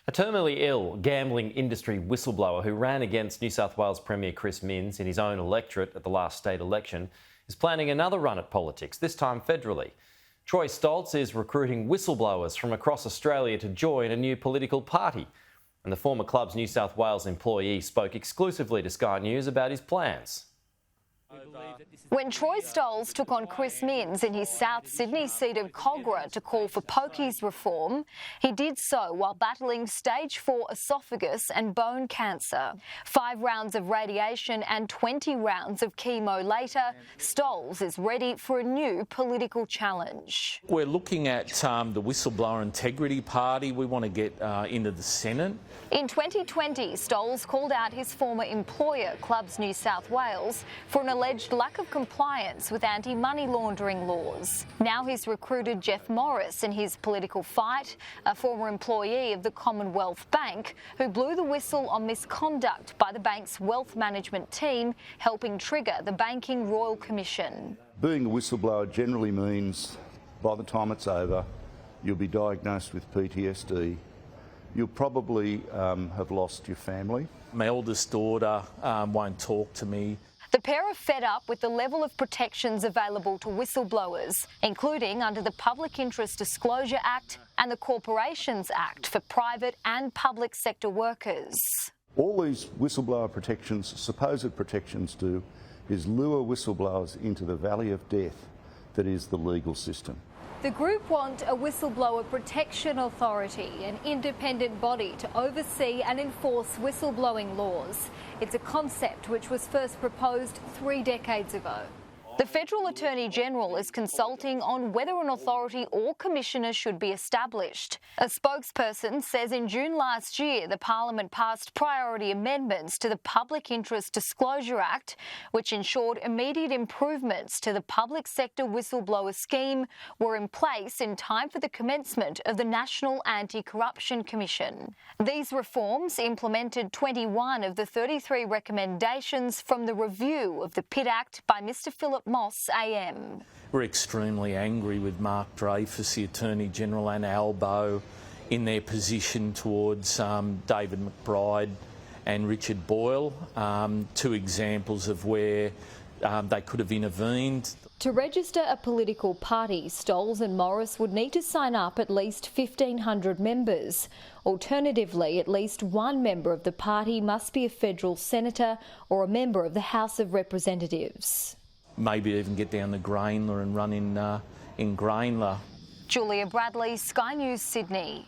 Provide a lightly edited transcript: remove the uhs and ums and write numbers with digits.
A terminally ill gambling industry whistleblower who ran against New South Wales Premier Chris Minns in his own electorate at the last state election is planning another run at politics, this time federally. Troy Stolz is recruiting whistleblowers from across Australia to join a new political party. And the former club's New South Wales employee spoke exclusively to Sky News about his plans. When Troy Stolz took on Chris Minns in his South Sydney seat of Cogra to call for pokies reform, he did so while battling stage 4 esophagus and bone cancer. 5 rounds of radiation and 20 rounds of chemo later, Stolz is ready for a new political challenge. We're looking at the Whistleblower Integrity Party. We want to get into the Senate. In 2020, Stolz called out his former employer, Clubs New South Wales, for an alleged lack of compliance with anti-money laundering laws. Now he's recruited Jeff Morris in his political fight, a former employee of the Commonwealth Bank who blew the whistle on misconduct by the bank's wealth management team, helping trigger the Banking Royal Commission. Being a whistleblower generally means by the time it's over, you'll be diagnosed with PTSD. You'll probably have lost your family. My eldest daughter won't talk to me. The pair are fed up with the level of protections available to whistleblowers, including under the Public Interest Disclosure Act and the Corporations Act for private and public sector workers. All these whistleblower protections, supposed protections, do is lure whistleblowers into the valley of death that is the legal system. The group want a Whistleblower Protection Authority, an independent body to oversee and enforce whistleblowing laws. It's a concept which was first proposed 3 decades ago. The Federal Attorney General is consulting on whether an authority or commissioner should be established. A spokesperson says in June last year the Parliament passed priority amendments to the Public Interest Disclosure Act, which ensured immediate improvements to the public sector whistleblower scheme were in place in time for the commencement of the National Anti-Corruption Commission. These reforms implemented 21 of the 33 recommendations from the review of the PIT Act by Mr Philip Moss AM. We're extremely angry with Mark Dreyfus, the Attorney General, and Albo in their position towards David McBride and Richard Boyle, 2 examples of where they could have intervened. To register a political party, Stolz and Morris would need to sign up at least 1,500 members. Alternatively, at least one member of the party must be a federal senator or a member of the House of Representatives. Maybe even get down to Grainler and run in Grainler. Julia Bradley, Sky News, Sydney.